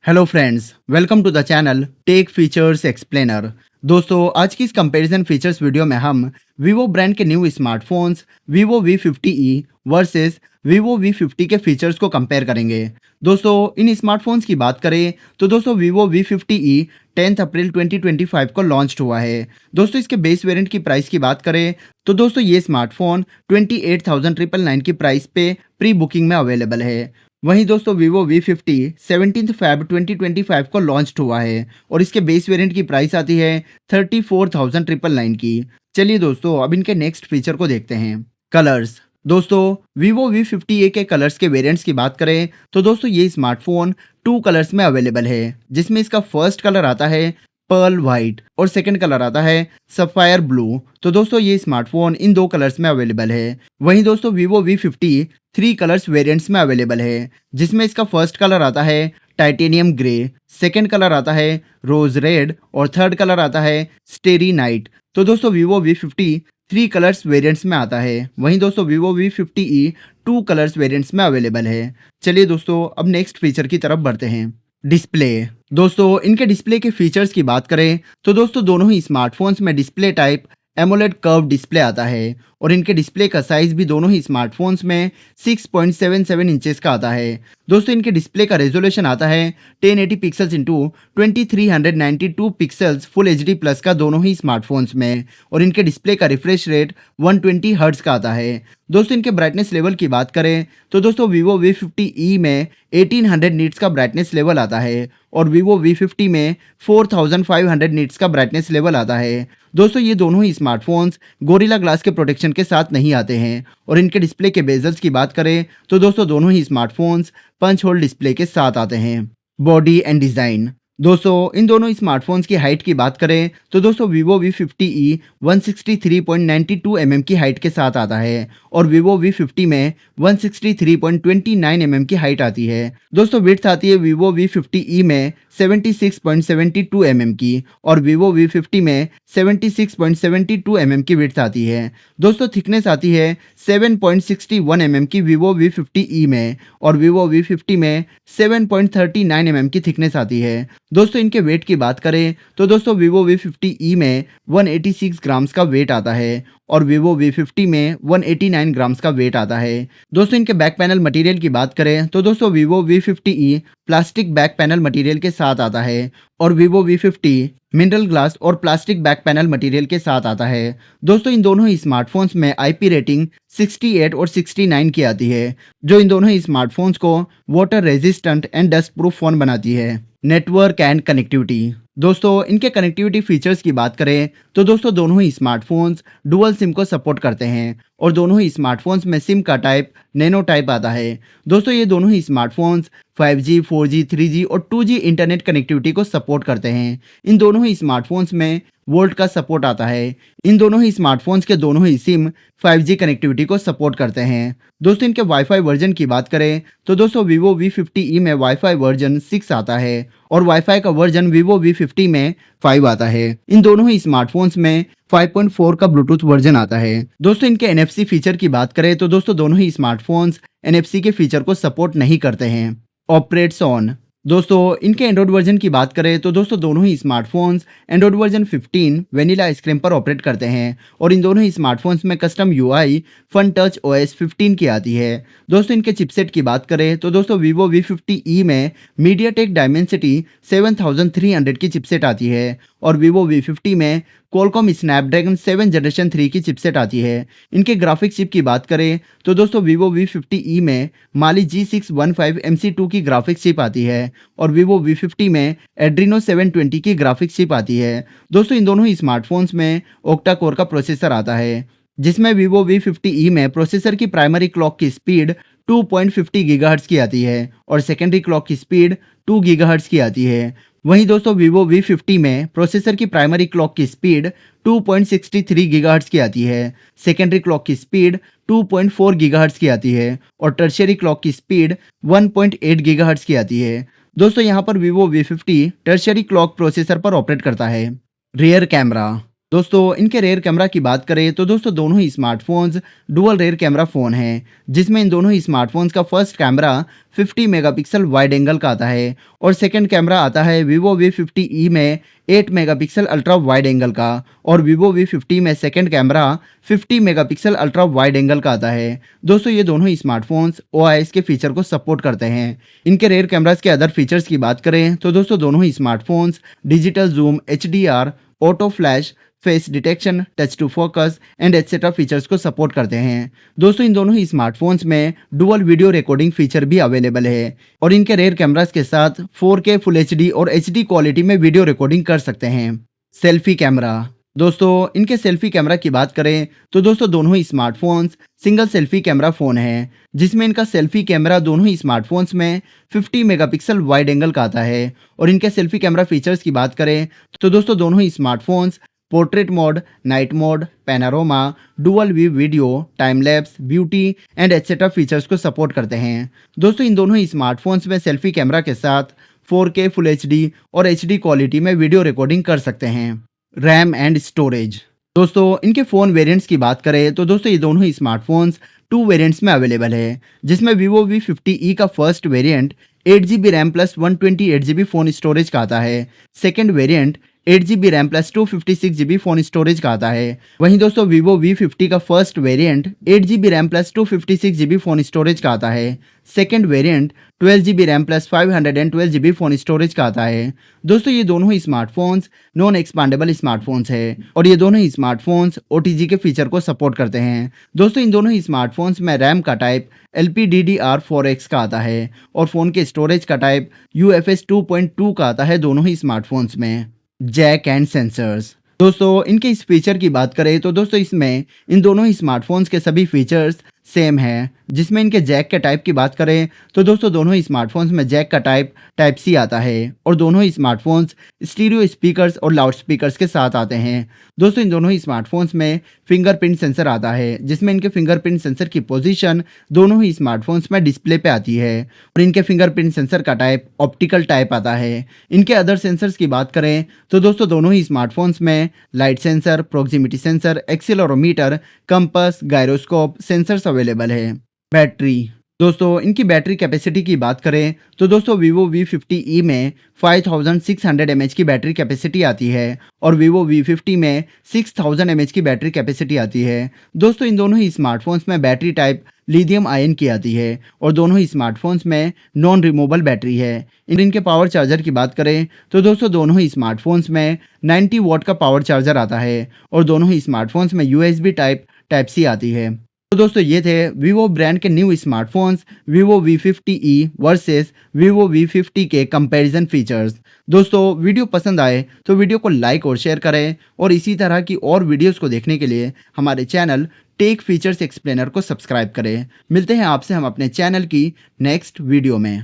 Hello friends, welcome to the channel tech features explainer. दोस्तों, आज की इस कंपैरिजन फीचर्स वीडियो में हम वीवो ब्रांड के new smartphones Vivo V50e versus Vivo V50 के फीचर्स को कंपेयर करेंगे। दोस्तों, इन स्मार्टफोन्स की बात करें तो दोस्तों वीवो V50e 10 अप्रैल 2025 को लॉन्च हुआ है। दोस्तों, इसके बेस वेरिएंट की प्राइस की बात करें तो दोस्तों ये स्मार्टफोन 28,999 की प्राइस पे प्री बुकिंग में अवेलेबल है। वहीं दोस्तों वीवो V50 17 फैब 2025 को लॉन्च हुआ है और इसके बेस वेरिएंट की प्राइस आती है 34,999 की। चलिए दोस्तों, अब इनके नेक्स्ट फीचर को देखते हैं। कलर्स। दोस्तों, वीवो V50e के कलर्स के वेरिएंट्स की बात करें तो दोस्तों ये स्मार्टफोन 2 कलर्स में अवेलेबल है, जिसमें इसका फर्स्ट कलर आता है पर्ल वाइट और सेकंड कलर आता है सफायर ब्लू। तो दोस्तों ये स्मार्टफोन इन दो कलर्स में अवेलेबल है। वहीं दोस्तों वीवो V50 3 कलर्स वेरिएंट्स में अवेलेबल है, जिसमें इसका फर्स्ट कलर आता है टाइटेनियम ग्रे, सेकंड कलर आता है रोज रेड और थर्ड कलर आता है स्टेरी नाइट। तो दोस्तों वीवो V50 3 कलर्स वेरिएंट्स में आता है। वहीं दोस्तों वीवो V50e 2 कलर्स वेरिएंट्स में अवेलेबल है। चलिए दोस्तों, अब नेक्स्ट फीचर की तरफ बढ़ते हैं। डिस्प्ले। दोस्तों, इनके डिस्प्ले के फीचर्स की बात करें तो दोस्तों दोनों ही स्मार्टफोन्स में display type AMOLED curve display आता है और इनके डिस्प्ले का साइज भी दोनों ही स्मार्टफोन्स में 6.77 इंचेस का आता है। दोस्तों इनके डिस्प्ले का रेजोल्यूशन आता है 1080 pixels into 2392 pixels full HD plus का दोनों ही स्मार्टफोन्स में और इनके डिस्प्ले का रिफ्रेश रेट 120 हर्ट्ज का आता है। दोस्तों इनके ब्राइटनेस लेवल की बात करें तो दोस्तों वीवो V50e में 1800 नीट्स का ब्राइटनेस लेवल आता है और वीवो V50 में 4500 नीट्स का ब्राइटनेस लेवल आता है। दोस्तों ये दोनों ही स्मार्टफोन्स गोरिल्ला ग्लास के प्रोटेक्शन के साथ नहीं आते हैं और इनके डिस्प्ले के बेजल्स की बात करें तो दोस्तों दोनों ही स्मार्टफोन्स पंच होल डिस्प्ले के साथ आते हैं। Body and design. दोस्तों इन दोनों स्मार्टफोन्स की हाइट की बात करें तो दोस्तों वीवो V50e 163.92 mm की हाइट के साथ आता है और वीवो V50 में 163.29 mm की हाइट आती है। दोस्तों विड्थ आती है वीवो V50e में 76.72 mm की और वीवो V50 में 76.72 mm की विड्थ आती है। दोस्तों थिकनेस आती है 7.61 mm की वीवो V50e में और वीवो V50 में 7.39 mm की थिकनेस आती है। दोस्तों इनके वेट की बात करें तो दोस्तों वीवो V50e में 186 ग्राम्स का वेट आता है और वीवो V50 में 189 ग्राम्स का वेट आता है। दोस्तों इनके बैक पैनल मटेरियल की बात करें तो दोस्तों Vivo V50e plastic back panel material के साथ आता है और वीवो V50 मिनरल ग्लास और प्लास्टिक बैक पैनल मटेरियल के साथ आता है। दोस्तों इन दोनों ही स्मार्टफोन्स में IP रेटिंग 68 और 69 की आती है, जो इन दोनों ही स्मार्टफोन्स को water resistant and dust proof phone बनाती है। Network and connectivity. दोस्तों इनके कनेक्टिविटी फीचर्स की बात करें तो दोस्तों दोनों ही स्मार्टफोन्स डुअल सिम को सपोर्ट करते हैं और दोनों ही स्मार्टफोन्स में सिम का टाइप नैनो टाइप आता है। दोस्तों ये दोनों ही स्मार्टफोन्स 5G, 4G, 3G और 2G इंटरनेट कनेक्टिविटी को सपोर्ट करते हैं। इन दोनों ही स्मार्टफोन्स में वोल्ट का सपोर्ट आता है। इन दोनों ही स्मार्टफोन्स के दोनों ही सिम 5G कनेक्टिविटी को सपोर्ट करते हैं। दोस्तों इनके वाईफाई वर्जन की बात करें तो दोस्तों वीवो V50e में वाईफाई वर्जन 6 आता है और वाईफाई का वर्जन वीवो V50 में 5 आता है। इन दोनों ही स्मार्टफोन्स में 5.4 का ब्लूटूथ वर्जन आता है। दोस्तों इनके NFC फीचर की बात करें तो दोस्तों दोनों ही स्मार्टफोन्स NFC के फीचर को सपोर्ट नहीं करते हैं। Operates on. दोस्तों इनके एंड्रॉइड वर्जन की बात करें तो दोस्तों दोनों ही smartphones Android version 15 vanilla ice cream पर ऑपरेट करते हैं और इन दोनों ही स्मार्टफोन्स में custom UI fun touch OS 15 की आती है। दोस्तों इनके चिपसेट की बात करें तो दोस्तों वीवो V50e में मीडियाटेक डायमेंसिटी 7300 की चिपसेट आती है और वीवो V50 में क्वालकॉम स्नैपड्रैगन 7 जनरेशन 3 की चिपसेट आती है। इनके ग्राफिक्स चिप की बात करें तो दोस्तों वीवो V50e में माली G615 MC2 की ग्राफिक्स चिप आती है और वीवो V50 में एड्रीनो 720 की ग्राफिक्स चिप आती है। दोस्तों इन दोनों ही स्मार्टफोन्स में ओक्टा कोर का प्रोसेसर आता है, जिसमें वीवो V50e में प्रोसेसर की प्राइमरी क्लॉक की स्पीड 2.50 गीगाहर्ट्ज की आती है और सेकेंडरी क्लॉक की स्पीड 2 गीगाहर्ट्ज की आती है। वहीं दोस्तों वीवो V50 में प्रोसेसर की प्राइमरी क्लॉक की स्पीड 2.63 गीगाहर्ट्ज की आती है, सेकेंडरी क्लॉक की स्पीड 2.4 गीगाहर्ट्ज की आती है और टर्शियरी क्लॉक की स्पीड 1.8 गीगाहर्ट्ज की आती है। दोस्तों यहाँ पर Vivo V50 tertiary clock processor पर ऑपरेट करता है। Rear camera. दोस्तों इनके रेयर कैमरा की बात करें तो दोस्तों दोनों ही smartphones dual rear camera phone हैं, जिसमें इन दोनों ही स्मार्टफोन्स का first camera 50 megapixel wide angle का आता है और सेकंड कैमरा आता है Vivo V50e में 8 मेगापिक्सल अल्ट्रा वाइड एंगल का और Vivo V50 में second camera 50 megapixel ultra wide angle का आता है। दोस्तों ये दोनों ही स्मार्टफोन्स OIS के फीचर को सपोर्ट करते हैं। इनके रेयर कैमरास के अदर फीचर्स की बात करें तो दोस्तों दोनों ही smartphones digital zoom, HDR, auto flash, face detection, touch to focus and etcetera features को सपोर्ट करते हैं। दोस्तों इन दोनों ही स्मार्टफोन्स में डुअल वीडियो रिकॉर्डिंग फीचर भी अवेलेबल है और इनके रेयर कैमरास के साथ 4K फुल HD और HD क्वालिटी में वीडियो रिकॉर्डिंग कर सकते हैं। सेल्फी कैमरा, दोस्तों इनके सेल्फी कैमरा की बात करें तो दोस्तों दोनों ही smartphones single selfie camera phone है, जिसमें इनका सेल्फी कैमरा दोनों ही स्मार्टफोन्स में 50 मेगापिक्सल वाइड एंगल का आता है और इनके सेल्फी कैमरा फीचर्स की बात करें तो दोस्तों दोनों ही smartphones portrait mode, night mode, panorama, dual view video, time lapse, beauty and etcetera features को सपोर्ट करते हैं। दोस्तों इन दोनों ही स्मार्टफोन्स में सेल्फी कैमरा के साथ 4K फुल HD और HD क्वालिटी में वीडियो रिकॉर्डिंग कर सकते हैं। रैम एंड स्टोरेज, दोस्तों इनके फ़ोन वेरिएंट्स की बात करें तो दोस्तों ये दोनों ही स्मार्टफोन्स 2 वेरिएंट्स में अवेलेबल है, जिसमें Vivo V50e का first variant 8GB RAM plus 128GB phone storage का आता है। Second variant 8GB RAM plus 256GB phone storage का आता है। वहीं दोस्तों Vivo V50 का first variant 8GB RAM plus 256GB phone storage का आता है। Second variant 12GB RAM plus 512GB phone storage का आता है। दोस्तों ये दोनों ही स्मार्टफोन्स नॉन एक्सपांडेबल स्मार्टफोन्स है और ये दोनों ही स्मार्टफोन्स OTG के फीचर को सपोर्ट करते हैं। दोस्तों इन दोनों ही स्मार्टफोन्स में रैम का टाइप LPDDR4X का आता है और फ़ोन के स्टोरेज का टाइप UFS 2.2 का आता है दोनों ही स्मार्टफोन्स में। जैक एंड सेंसर्स, दोस्तों इनके इस फीचर की बात करें तो दोस्तों इसमें इन दोनों ही स्मार्टफोन्स के सभी फीचर्स सेम है, जिसमें इनके जैक के टाइप की बात करें तो दोस्तों दोनों ही स्मार्टफोन्स में जैक का टाइप टाइप सी आता है और दोनों ही स्मार्टफोन्स स्टीरियो स्पीकर्स और लाउड स्पीकर्स के साथ आते हैं। दोस्तों इन दोनों ही स्मार्टफोन्स में फिंगरप्रिंट सेंसर आता है, जिसमें इनके फिंगरप्रिंट सेंसर की पोजीशन दोनों ही स्मार्टफोन्स में डिस्प्ले पे आती है और इनके फिंगरप्रिंट सेंसर का टाइप ऑप्टिकल टाइप आता है। इनके अदर सेंसर्स की बात करें तो दोस्तों दोनों ही स्मार्टफोन्स में light sensor, proximity sensor, accelerometer, compass, gyroscope sensors available है। बैटरी, दोस्तों इनकी बैटरी कैपेसिटी की बात करें तो दोस्तों Vivo V50e में 5600 mAh की बैटरी कैपेसिटी आती है और Vivo V50 में 6000 mAh की बैटरी कैपेसिटी आती है। दोस्तों इन दोनों ही स्मार्टफोन्स में बैटरी टाइप लिथियम आयन की आती है और दोनों ही स्मार्टफोन्स में नॉन रिमूवेबल बैटरी है। इनके पावर चार्जर की बात करें तो दोस्तों दोनों ही स्मार्टफोन्स में 90 वॉट का पावर चार्जर आता है और दोनों ही स्मार्टफोन्स में USB टाइप सी आती है। तो दोस्तों ये थे Vivo ब्रांड के new smartphones Vivo V50e versus Vivo V50 के कंपैरिजन फीचर्स। दोस्तों वीडियो पसंद आए तो वीडियो को लाइक और शेयर करें और इसी तरह की और वीडियोस को देखने के लिए हमारे चैनल टेक फीचर्स एक्सप्लेनर को सब्सक्राइब करें। मिलते हैं आपसे हम अपने चैनल की नेक्स्ट वीडियो में।